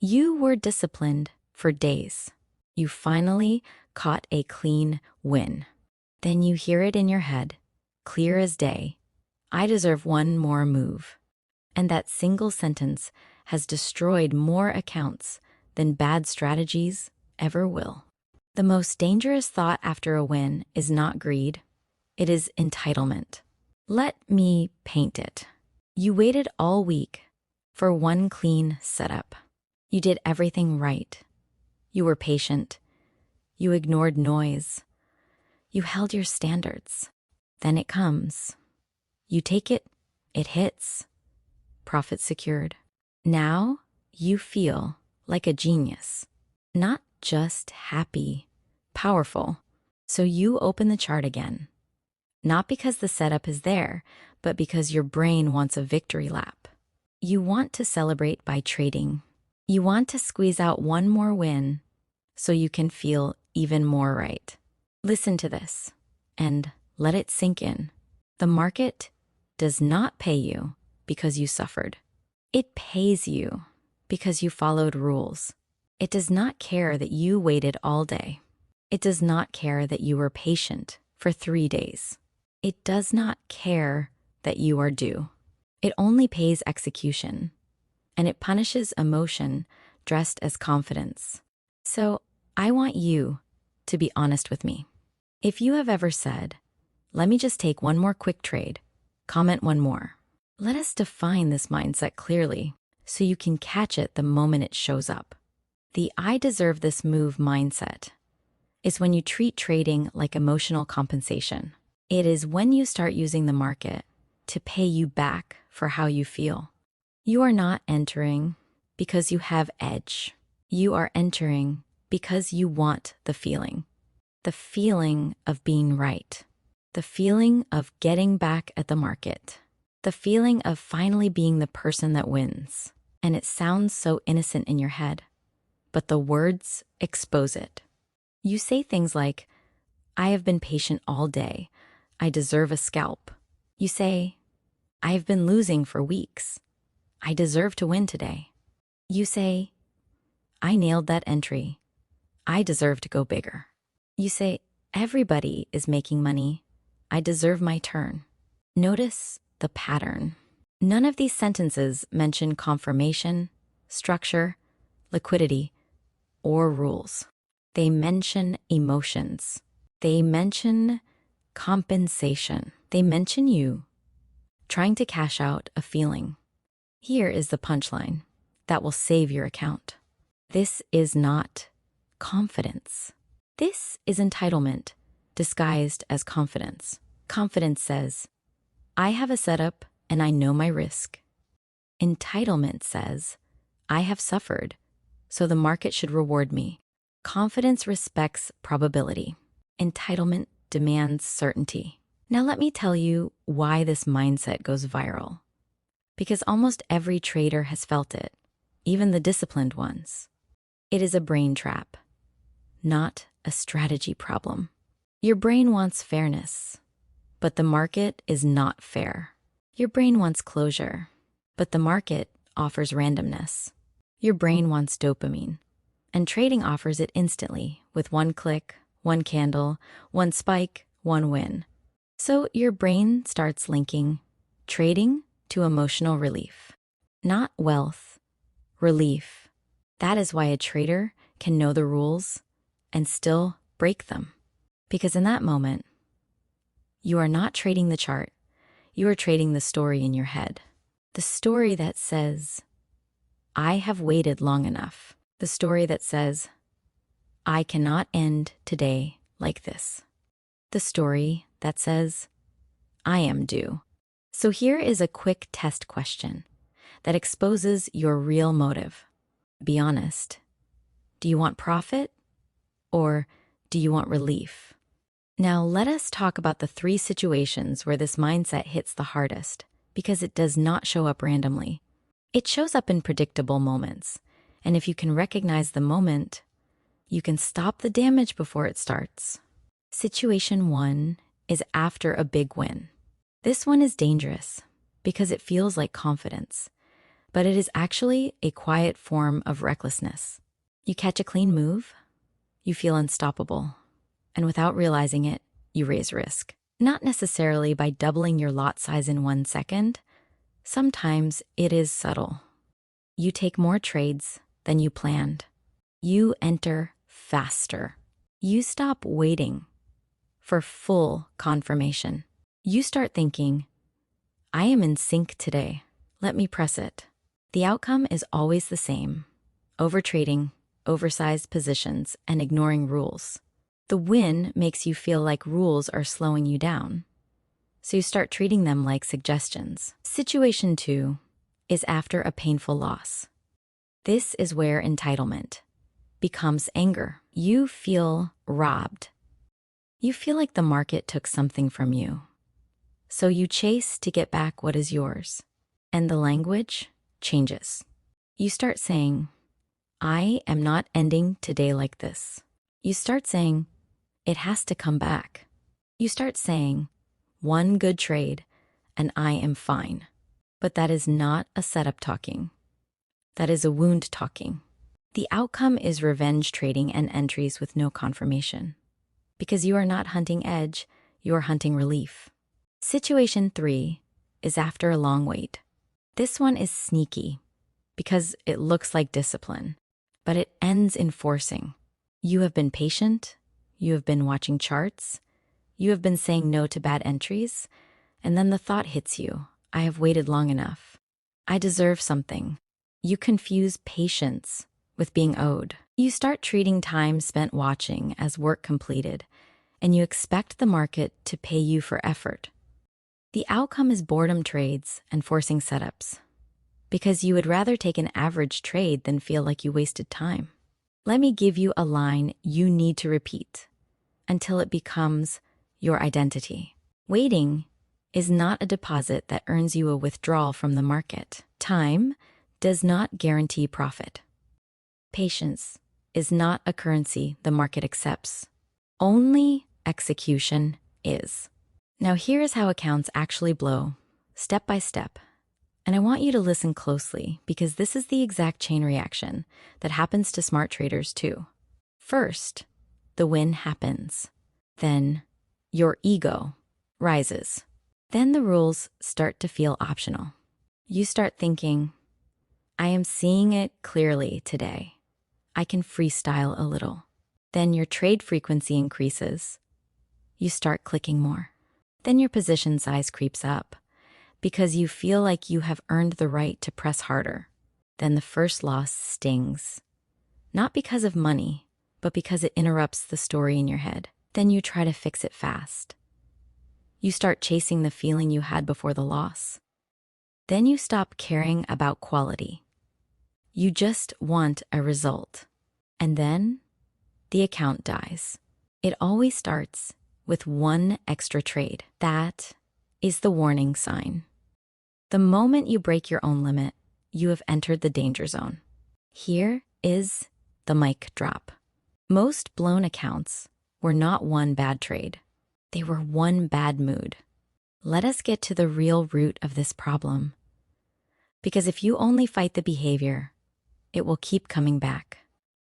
You were disciplined for days. You finally caught a clean win. Then you hear it in your head, clear as day. I deserve one more move. And that single sentence has destroyed more accounts than bad strategies ever will. The most dangerous thought after a win is not greed, it is entitlement. Let me paint it. You waited all week for one clean setup. You did everything right. You were patient. You ignored noise. You held your standards. Then it comes. You take it, it hits. Profit secured. Now you feel like a genius, not just happy, powerful. So you open the chart again. Not because the setup is there, but because your brain wants a victory lap. You want to celebrate by trading. You want to squeeze out one more win so you can feel even more right. Listen to this and let it sink in. The market does not pay you because you suffered. It pays you because you followed rules. It does not care that you waited all day. It does not care that you were patient for 3 days. It does not care that you are due. It only pays execution, and it punishes emotion dressed as confidence. So I want you to be honest with me. If you have ever said, "Let me just take one more quick trade," comment one more. Let us define this mindset clearly so you can catch it the moment it shows up. The "I deserve this move" mindset is when you treat trading like emotional compensation. It is when you start using the market to pay you back for how you feel. You are not entering because you have edge. You are entering because you want the feeling of being right, the feeling of getting back at the market, the feeling of finally being the person that wins. And it sounds so innocent in your head, but the words expose it. You say things like, "I have been patient all day. I deserve a scalp." You say, "I have been losing for weeks. I deserve to win today." You say, "I nailed that entry. I deserve to go bigger." You say, "Everybody is making money. I deserve my turn." Notice the pattern. None of these sentences mention confirmation, structure, liquidity, or rules. They mention emotions. They mention compensation. They mention you trying to cash out a feeling. Here is the punchline that will save your account. This is not confidence. This is entitlement disguised as confidence. Confidence says, "I have a setup and I know my risk." Entitlement says, "I have suffered, so the market should reward me." Confidence respects probability. Entitlement demands certainty. Now let me tell you why this mindset goes viral. Because almost every trader has felt it, even the disciplined ones. It is a brain trap, not a strategy problem. Your brain wants fairness, but the market is not fair. Your brain wants closure, but the market offers randomness. Your brain wants dopamine, and trading offers it instantly with one click, one candle, one spike, one win. So your brain starts linking trading to emotional relief, not wealth, relief. That is why a trader can know the rules and still break them. Because in that moment, you are not trading the chart, you are trading the story in your head. The story that says, "I have waited long enough." The story that says, "I cannot end today like this." The story that says, "I am due." So here is a quick test question that exposes your real motive. Be honest. Do you want profit or do you want relief? Now let us talk about the 3 situations where this mindset hits the hardest, because it does not show up randomly. It shows up in predictable moments. And if you can recognize the moment, you can stop the damage before it starts. Situation 1 is after a big win. This one is dangerous because it feels like confidence, but it is actually a quiet form of recklessness. You catch a clean move, you feel unstoppable, and without realizing it, you raise risk. Not necessarily by doubling your lot size in 1 second. Sometimes it is subtle. You take more trades than you planned. You enter faster. You stop waiting for full confirmation. You start thinking, I am in sync today. Let me press it. The outcome is always the same: overtrading, oversized positions, and ignoring rules. The win makes you feel like rules are slowing you down, so you start treating them like suggestions. Situation 2 is after a painful loss. This is where entitlement becomes anger. You feel robbed. You feel like the market took something from you, so you chase to get back what is yours. And the language changes. You start saying, I am not ending today like this. You start saying, it has to come back. You start saying, one good trade and I am fine. But that is not a setup talking. That is a wound talking. The outcome is revenge trading and entries with no confirmation. Because you are not hunting edge, you are hunting relief. Situation 3 is after a long wait. This one is sneaky because it looks like discipline, but it ends in forcing. You have been patient, you have been watching charts, you have been saying no to bad entries, and then the thought hits you, I have waited long enough. I deserve something. You confuse patience with being owed. You start treating time spent watching as work completed, and you expect the market to pay you for effort. The outcome is boredom trades and forcing setups, because you would rather take an average trade than feel like you wasted time. Let me give you a line you need to repeat until it becomes your identity. Waiting is not a deposit that earns you a withdrawal from the market. Time does not guarantee profit. Patience is not a currency the market accepts. Only execution is. Now here is how accounts actually blow, step by step. And I want you to listen closely because this is the exact chain reaction that happens to smart traders too. First, the win happens. Then your ego rises. Then the rules start to feel optional. You start thinking, I am seeing it clearly today. I can freestyle a little. Then your trade frequency increases. You start clicking more. Then your position size creeps up because you feel like you have earned the right to press harder. Then the first loss stings. Not because of money, but because it interrupts the story in your head. Then you try to fix it fast. You start chasing the feeling you had before the loss. Then you stop caring about quality. You just want a result. And then the account dies. It always starts with one extra trade. That is the warning sign. The moment you break your own limit, you have entered the danger zone. Here is the mic drop. Most blown accounts were not one bad trade. They were one bad mood. Let us get to the real root of this problem. Because if you only fight the behavior, it will keep coming back.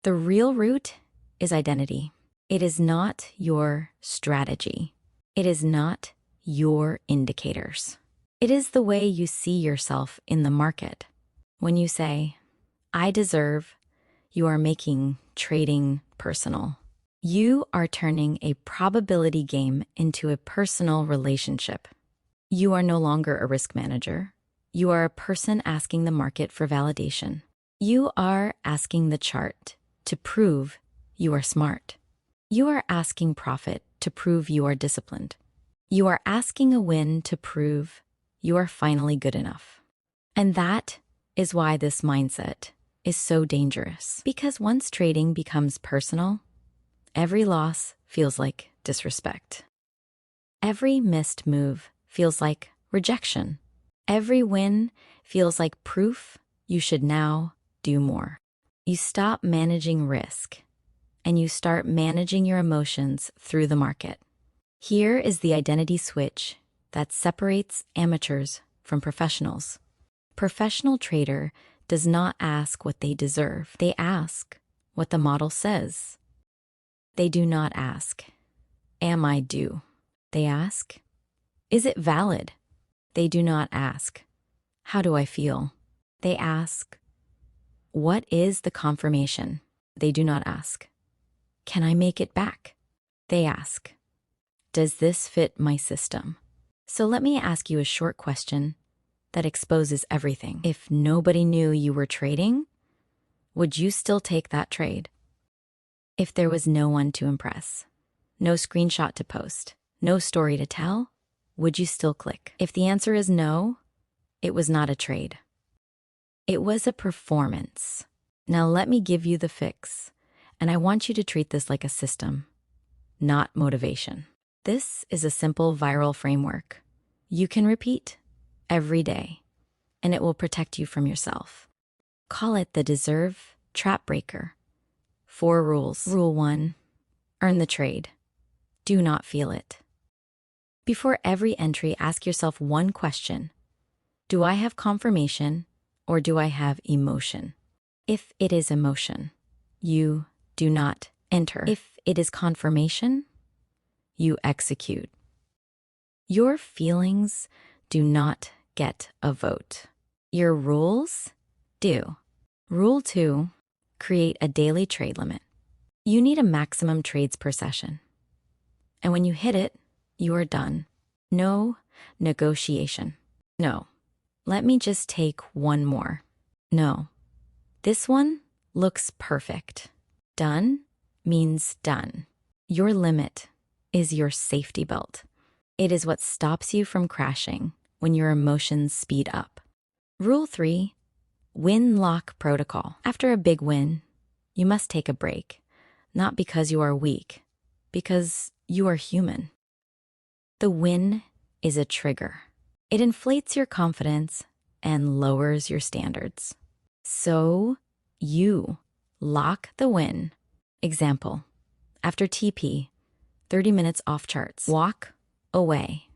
The real root is identity. It is not your strategy. It is not your indicators. It is the way you see yourself in the market. When you say, I deserve, you are making trading personal. You are turning a probability game into a personal relationship. You are no longer a risk manager. You are a person asking the market for validation. You are asking the chart to prove you are smart. You are asking profit to prove you are disciplined. You are asking a win to prove you are finally good enough. And that is why this mindset is so dangerous. Because once trading becomes personal, every loss feels like disrespect. Every missed move feels like rejection. Every win feels like proof you should now do more. You stop managing risk and you start managing your emotions through the market. Here is the identity switch that separates amateurs from professionals. Professional trader does not ask what they deserve. They ask what the model says. They do not ask, am I due? They ask, is it valid? They do not ask, how do I feel? They ask, what is the confirmation? They do not ask, can I make it back? They ask, does this fit my system? So let me ask you a short question that exposes everything. If nobody knew you were trading, would you still take that trade? If there was no one to impress, no screenshot to post, no story to tell, would you still click? If the answer is no, it was not a trade. It was a performance. Now let me give you the fix, and I want you to treat this like a system, not motivation. This is a simple viral framework you can repeat every day, and it will protect you from yourself. Call it the Deserve Trap Breaker. 4 rules. Rule 1, earn the trade. Do not feel it. Before every entry, ask yourself one question. Do I have confirmation or do I have emotion? If it is emotion, you do not enter. If it is confirmation, you execute. Your feelings do not get a vote. Your rules do. Rule 2, create a daily trade limit. You need a maximum trades per session. And when you hit it, you are done. No negotiation. No, let me just take one more. No, this one looks perfect. Done means done. Your limit is your safety belt. It is what stops you from crashing when your emotions speed up. Rule 3, win lock protocol. After a big win, you must take a break, not because you are weak, because you are human. The win is a trigger. It inflates your confidence and lowers your standards. So you lock the win. Example, after TP, 30 minutes off charts. Walk away.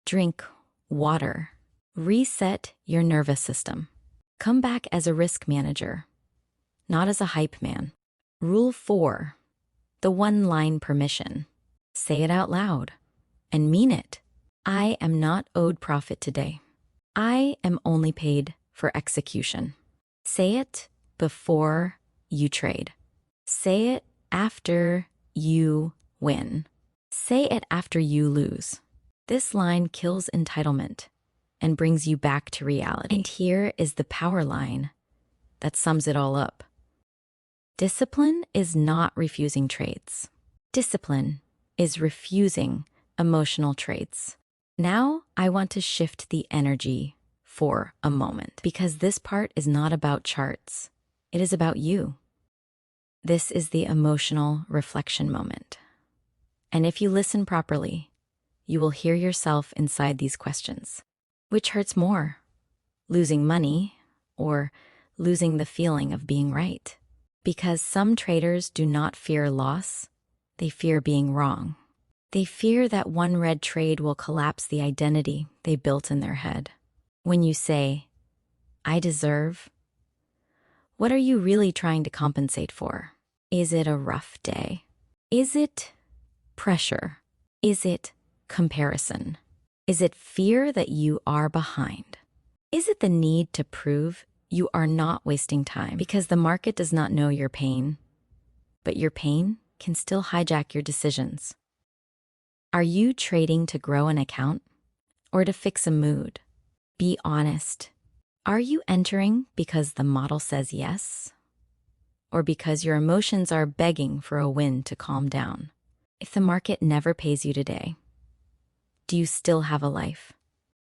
Drink water. Reset your nervous system. Come back as a risk manager, not as a hype man. Rule 4, the one-line permission. Say it out loud and mean it. I am not owed profit today. I am only paid for execution. Say it before you trade. Say it after you win. Say it after you lose. This line kills entitlement and brings you back to reality. And here is the power line that sums it all up. Discipline is not refusing trades. Discipline is refusing emotional trades. Now I want to shift the energy for a moment, because this part is not about charts. It is about you. This is the emotional reflection moment. And if you listen properly, you will hear yourself inside these questions. Which hurts more, losing money or losing the feeling of being right? Because some traders do not fear loss, they fear being wrong. They fear that one red trade will collapse the identity they built in their head. When you say, I deserve, what are you really trying to compensate for? Is it a rough day? Is it pressure? Is it comparison? Is it fear that you are behind? Is it the need to prove you are not wasting time? Because the market does not know your pain, but your pain can still hijack your decisions. Are you trading to grow an account or to fix a mood? Be honest. Are you entering because the model says yes, or because your emotions are begging for a win to calm down? If the market never pays you today, do you still have a life?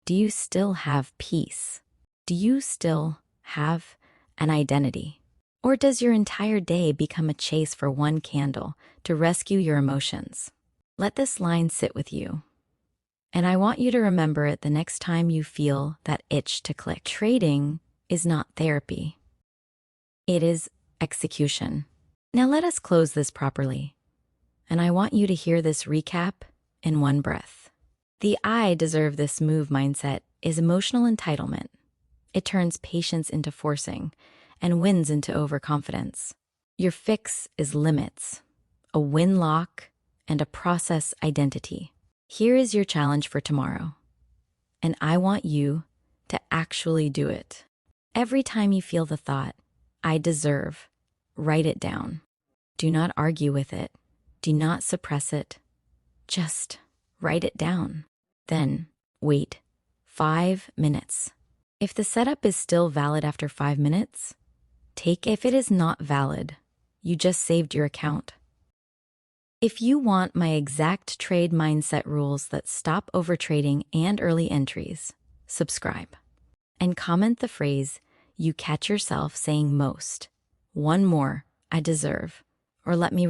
Do you still have peace? Do you still have an identity? Or does your entire day become a chase for one candle to rescue your emotions? Let this line sit with you. And I want you to remember it the next time you feel that itch to click. Trading is not therapy. It is execution. Now let us close this properly. And I want you to hear this recap in one breath. The I deserve this move mindset is emotional entitlement. It turns patience into forcing and wins into overconfidence. Your fix is limits, a win lock, and a process identity. Here is your challenge for tomorrow, and I want you to actually do it. Every time you feel the thought, I deserve, write it down. Do not argue with it. Do not suppress it. Just write it down. Then wait 5 minutes. If the setup is still valid after 5 minutes, take it. If it is not valid, you just saved your account. If you want my exact trade mindset rules that stop overtrading and early entries, subscribe. And comment the phrase you catch yourself saying most. One more, I deserve, or let me